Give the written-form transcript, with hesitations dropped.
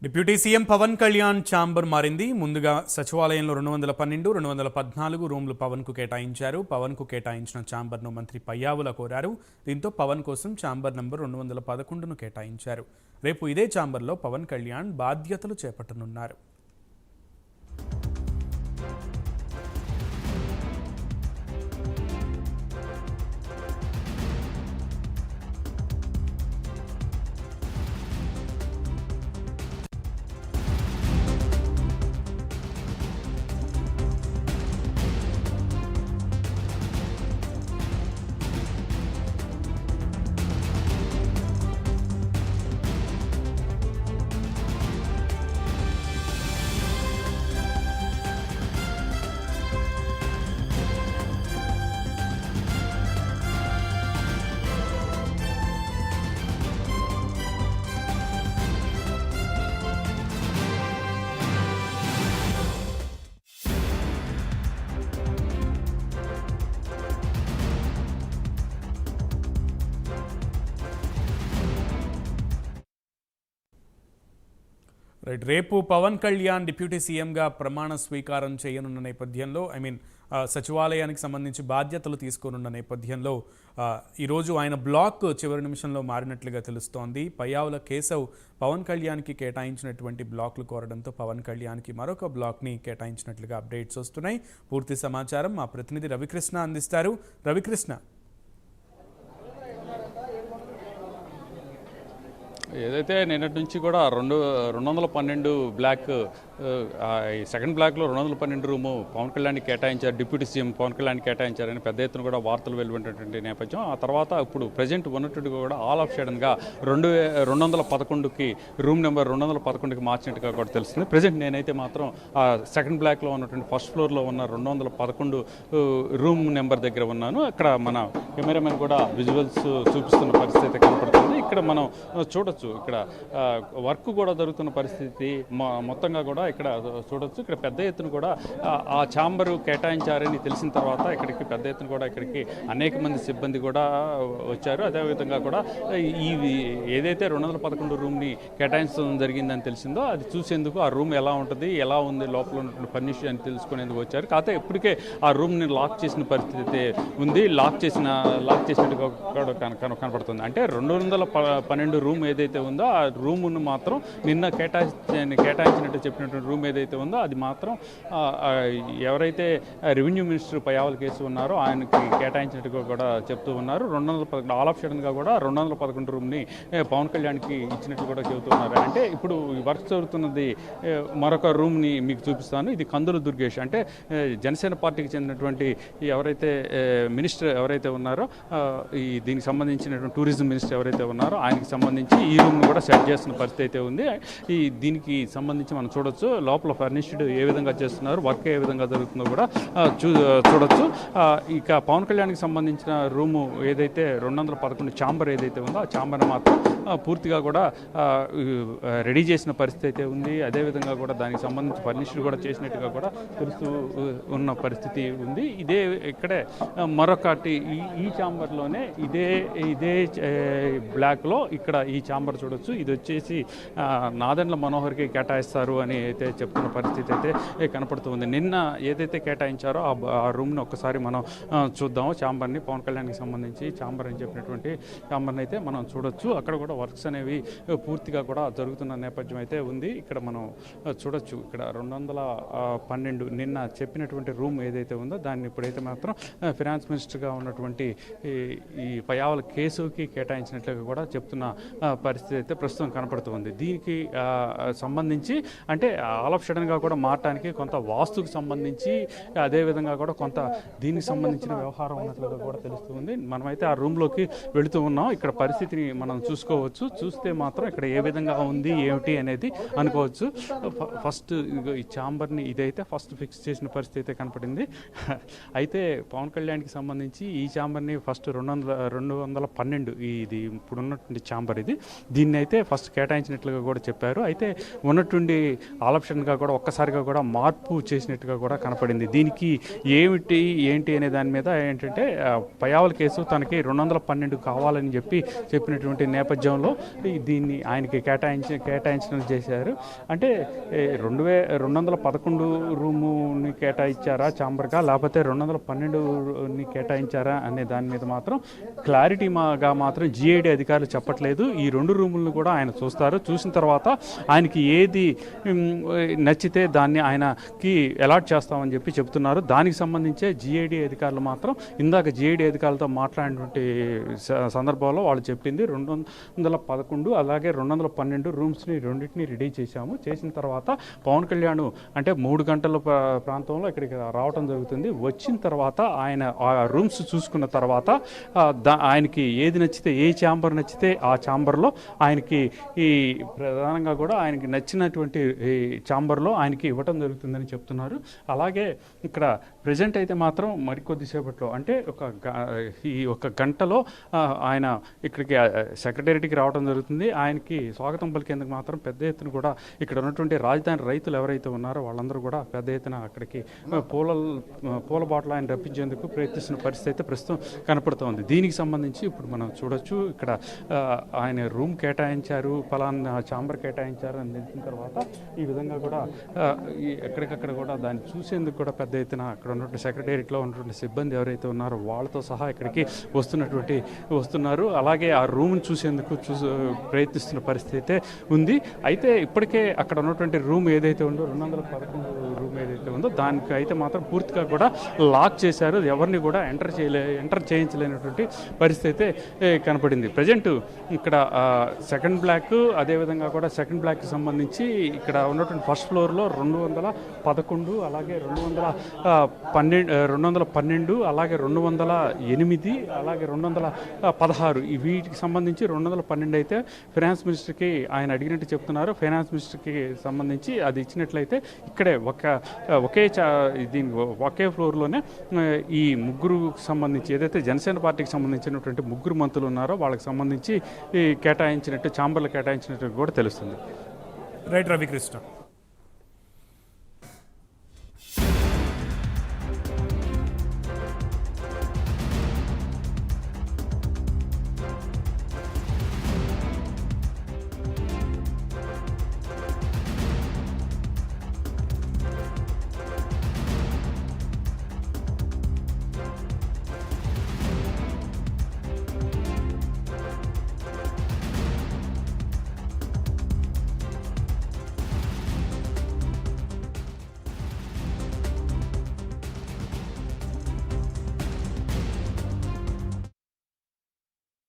Deputy CM Pawan Kalyan chamber మారింది. ముందుగా సచివాలయంలో 212, 214 రూమ్లు పవన్కు కేటాయించారు. పవన్కు కేటాయించిన ఛాంబర్ను మంత్రి పయ్యావుల కోరారు. దీంతో పవన్ కోసం ఛాంబర్ నంబర్ 211ను కేటాయించారు. రేపు ఇదే ఛాంబర్లో పవన్ కళ్యాణ్ బాధ్యతలు చేపట్టనున్నారు. రేపు పవన్ కళ్యాణ్ డిప్యూటీ సీఎంగా ప్రమాణ స్వీకారం చేయనున్న నేపథ్యంలో సచివాలయానికి సంబంధించి బాధ్యతలు తీసుకోనున్న నేపథ్యంలో ఈరోజు ఆయన బ్లాక్ చివరి నిమిషంలో మారినట్లుగా తెలుస్తోంది. పయ్యావుల కేశవ్ పవన్ కళ్యాణ్కి కేటాయించినటువంటి బ్లాక్లు కోరడంతో పవన్ కళ్యాణ్కి మరొక బ్లాక్ని కేటాయించినట్లుగా అప్డేట్స్ వస్తున్నాయి. పూర్తి సమాచారం మా ప్రతినిధి రవికృష్ణ అందిస్తారు. రవికృష్ణ, ఏదైతే నిన్నటి నుంచి కూడా 212 బ్లాక్, సెకండ్ బ్లాక్లో 212 రూము పవన్ కళ్యాణ్కి కేటాయించారు, డిప్యూటీ సీఎం పవన్ కళ్యాణ్కి కేటాయించారని పెద్ద ఎత్తున కూడా వార్తలు వెలువడినటువంటి నేపథ్యం. ఆ తర్వాత ఇప్పుడు ప్రజెంట్ ఉన్నట్టుగా కూడా ఆల్ ఆఫ్ సడన్గా 211కి రూమ్ నెంబర్ 211కి మార్చినట్టుగా కూడా తెలుస్తుంది. ప్రజెంట్ నేనైతే మాత్రం ఆ సెకండ్ బ్లాక్లో ఉన్నటువంటి ఫస్ట్ ఫ్లోర్లో ఉన్న 211 రూమ్ నెంబర్ దగ్గర ఉన్నాను. అక్కడ మన కెమెరామెన్ కూడా విజువల్స్ చూపిస్తున్న పరిస్థితి కనపడుతుంది. ఇక్కడ మనం చూడొచ్చు, ఇక్కడ వర్క్ కూడా జరుగుతున్న పరిస్థితి మొత్తంగా కూడా ఇక్కడ చూడొచ్చు. ఇక్కడ పెద్ద ఎత్తున కూడా ఆ ఛాంబరు కేటాయించారని తెలిసిన తర్వాత ఇక్కడికి పెద్ద ఎత్తున కూడా ఇక్కడికి అనేక మంది సిబ్బంది కూడా వచ్చారు. అదేవిధంగా కూడా ఈ ఏదైతే 211 రూమ్ని కేటాయించడం జరిగిందని తెలిసిందో అది చూసేందుకు, ఆ రూమ్ ఎలా ఉంటుంది, ఎలా ఉంది, లోపల ఉన్నటువంటి ఫర్నిచర్ అని తెలుసుకునేందుకు వచ్చారు. కాకపోతే ఇప్పటికే ఆ రూమ్ని లాక్ చేసిన పరిస్థితి ఉంది. లాక్ చేసినట్టుగా కూడా కనపడుతుంది. అంటే 212 రూమ్ ఏదైతే ఉందో ఆ రూమును మాత్రం నిన్న కేటాయించినట్టు చెప్పినటువంటి రూమ్ ఏదైతే ఉందో అది మాత్రం ఎవరైతే రెవెన్యూ మినిస్టర్ పయ్యావుల కేసు ఉన్నారో ఆయనకి కేటాయించినట్టుగా కూడా చెప్తూ ఉన్నారు. 211 ఆల్ ఆఫ్ సడన్గా కూడా 211 రూమ్ని పవన్ కళ్యాణ్కి ఇచ్చినట్లు కూడా చెబుతూ ఉన్నారు. అంటే ఇప్పుడు వర్క్ జరుగుతున్నది మరొక రూమ్ని మీకు చూపిస్తాను. ఇది కందుల దుర్గేష్, అంటే జనసేన పార్టీకి చెందినటువంటి ఎవరైతే మినిస్టర్ ఎవరైతే ఉన్నారో దీనికి సంబంధించినటువంటి టూరిజం మినిస్టర్ ఎవరైతే ఉన్నారో ఆయనకి సంబంధించి ఈ రూమ్ను కూడా సెట్ చేస్తున్న పరిస్థితి అయితే ఉంది. దీనికి సంబంధించి మనం చూడొచ్చు, లోపల ఫర్నిష్డ్ ఏ విధంగా చేస్తున్నారు, వర్క్ ఏ విధంగా జరుగుతుందో కూడా చూడొచ్చు. ఇక పవన్ కళ్యాణ్కి సంబంధించిన రూము ఏదైతే 211 ఛాంబర్ ఏదైతే ఉందో ఆ ఛాంబర్ మాత్రం పూర్తిగా కూడా రెడీ చేసిన పరిస్థితి అయితే ఉంది. అదేవిధంగా కూడా దానికి సంబంధించి ఫర్నిచర్ కూడా చేసినట్టుగా కూడా తెలుస్తూ ఉన్న పరిస్థితి ఉంది. ఇక్కడే మరొకటి ఈ ఛాంబర్లోనే ఇదే బ్లాక్లో ఇక్కడ ఈ ఛాంబర్ చూడొచ్చు. ఇది వచ్చేసి నాదెండ్ల మనోహర్కి కేటాయిస్తారు అని అయితే చెప్తున్న పరిస్థితి అయితే కనపడుతుంది. నిన్న ఏదైతే కేటాయించారో ఆ రూమ్ని ఒక్కసారి మనం చూద్దాము. ఛాంబర్ని పవన్ కళ్యాణ్కి సంబంధించి ఛాంబర్ అని చెప్పినటువంటి ఛాంబర్ని అయితే మనం చూడొచ్చు. అక్కడ కూడా వర్క్స్ అనేవి పూర్తిగా కూడా జరుగుతున్న నేపథ్యం అయితే ఉంది. ఇక్కడ మనం చూడొచ్చు, ఇక్కడ 212 నిన్న చెప్పినటువంటి రూమ్ ఏదైతే ఉందో దాన్ని ఇప్పుడైతే మాత్రం ఫైనాన్స్ మినిస్టర్గా ఉన్నటువంటి ఈ పయ్యావుల కేసుకి కేటాయించినట్లుగా కూడా చెప్తున్న పరిస్థితి అయితే ప్రస్తుతం కనపడుతుంది. దీనికి సంబంధించి అంటే ఆల్ ఆఫ్ సడన్గా కూడా మారటానికి కొంత వాస్తుకు సంబంధించి, అదేవిధంగా కూడా కొంత దీనికి సంబంధించిన వ్యవహారం ఉన్నట్లుగా కూడా తెలుస్తుంది. మనమైతే ఆ రూమ్లోకి వెళుతూ ఉన్నాం. ఇక్కడ పరిస్థితిని మనం చూసుకోవచ్చు. చూస్తే మాత్రం ఇక్కడ ఏ విధంగా ఉంది ఏమిటి అనేది అనుకోవచ్చు. ఫస్ట్ ఈ ఛాంబర్ని ఇదైతే ఫస్ట్ ఫిక్స్ చేసిన పరిస్థితి అయితే కనపడింది. అయితే పవన్ కళ్యాణ్కి సంబంధించి ఈ ఛాంబర్ని ఫస్ట్ 212 ఇది ఇప్పుడున్న ఉన్నటువంటి ఛాంబర్ ఇది. దీన్ని అయితే ఫస్ట్ కేటాయించినట్లుగా కూడా చెప్పారు. అయితే ఉన్నటువంటి ఆప్షన్గా కూడా ఒక్కసారిగా కూడా మార్పు చేసినట్టుగా కూడా కనపడింది. దీనికి ఏంటి అనే దాని మీద ఏంటంటే పయావల కేసు తనకి 212 కావాలని చెప్పినటువంటి నేపథ్యంలో దీన్ని ఆయనకి కేటాయించడం చేశారు. అంటే 211 రూముని కేటాయించారా ఛాంబర్గా, లేకపోతే 212ని కేటాయించారా అనే దాని మీద మాత్రం క్లారిటీగా మాత్రం జిఐడి అధికారులు చెప్పట్లేదు. ఈ 2 రూములను కూడా ఆయన చూస్తారు. చూసిన తర్వాత ఆయనకి ఏది నచ్చితే దాన్ని ఆయనకి అలాట్ చేస్తామని చెప్తున్నారు. దానికి సంబంధించే జిఐడి అధికారులు మాత్రం ఇందాక జిఐడి అధికారులతో మాట్లాడినటువంటి సందర్భంలో వాళ్ళు చెప్పింది 211 అలాగే 212 రూమ్స్ని రెండింటిని రెడీ చేసిన తర్వాత పవన్ కళ్యాణ్ అంటే 3 గంటల ప్రాంతంలో ఇక్కడికి రావడం జరుగుతుంది. వచ్చిన తర్వాత ఆయన ఆ రూమ్స్ చూసుకున్న తర్వాత ఆయనకి ఏది నచ్చితే, ఏ ఛాంబర్ నచ్చితే ఆ ఛాంబర్లో ఆయనకి ఈ ప్రధానంగా కూడా ఆయనకి నచ్చినటువంటి ఈ ఛాంబర్లో ఆయనకి ఇవ్వటం జరుగుతుందని చెప్తున్నారు. అలాగే ఇక్కడ ప్రజెంట్ అయితే మాత్రం మరికొద్దిసేపట్లో అంటే ఒక గంటలో ఆయన ఇక్కడికి సెక్రటేరియట్కి రావడం జరుగుతుంది. ఆయనకి స్వాగతం పలికేందుకు మాత్రం పెద్ద ఎత్తున కూడా ఇక్కడ ఉన్నటువంటి రాజధాని రైతులు ఎవరైతే ఉన్నారో వాళ్ళందరూ కూడా పెద్ద ఎత్తున అక్కడికి పూల బాటలు ఆయన రప్పించేందుకు ప్రయత్నిస్తున్న పరిస్థితి అయితే ప్రస్తుతం కనపడుతోంది. దీనికి సంబంధించి ఇప్పుడు మనం చూడొచ్చు, ఇక్కడ ఆయన రూమ్ కేటాయించారు, పలానా ఛాంబర్ కేటాయించారు అని తెలిసిన తర్వాత ఈ విధంగా కూడా ఎక్కడికక్కడ కూడా దాన్ని చూసేందుకు కూడా పెద్ద ఎత్తున అక్కడ ఉన్నటువంటి సెక్రటేరియట్లో ఉన్నటువంటి సిబ్బంది ఎవరైతే ఉన్నారో వాళ్ళతో సహా ఇక్కడికి వస్తున్నారు. అలాగే ఆ రూమ్ని చూసేందుకు ప్రయత్నిస్తున్న పరిస్థితి అయితే ఉంది. అయితే ఇప్పటికే అక్కడ ఉన్నటువంటి రూమ్ ఏదైతే ఉందో 211 రూమ్ ఏదైతే ఉందో దానికి అయితే మాత్రం పూర్తిగా కూడా లాక్ చేశారు. ఎవరిని కూడా ఎంటర్ చేయించలేనటువంటి పరిస్థితి అయితే కనపడింది. ప్రజెంట్ ఇక్కడ సెకండ్ బ్లాక్, అదేవిధంగా కూడా సెకండ్ బ్లాక్కి సంబంధించి ఇక్కడ ఉన్నటువంటి ఫస్ట్ ఫ్లోర్లో 211 అలాగే 212 అలాగే 208 అలాగే 216 వీటికి సంబంధించి 212 అయితే ఫైనాన్స్ మినిస్టర్కి ఆయన అడిగినట్టు చెప్తున్నారు. ఫైనాన్స్ మినిస్టర్కి సంబంధించి అది ఇచ్చినట్లయితే ఇక్కడే ఒకే ఫ్లోర్లోనే ఈ ముగ్గురు సంబంధించి ఏదైతే జనసేన పార్టీకి సంబంధించినటువంటి 3 మంత్రులు ఉన్నారో వాళ్ళకి సంబంధించి ఛాంబర్లు కేటాయించినట్టు కూడా తెలుస్తుంది. రైట్ రవికృష్ణ.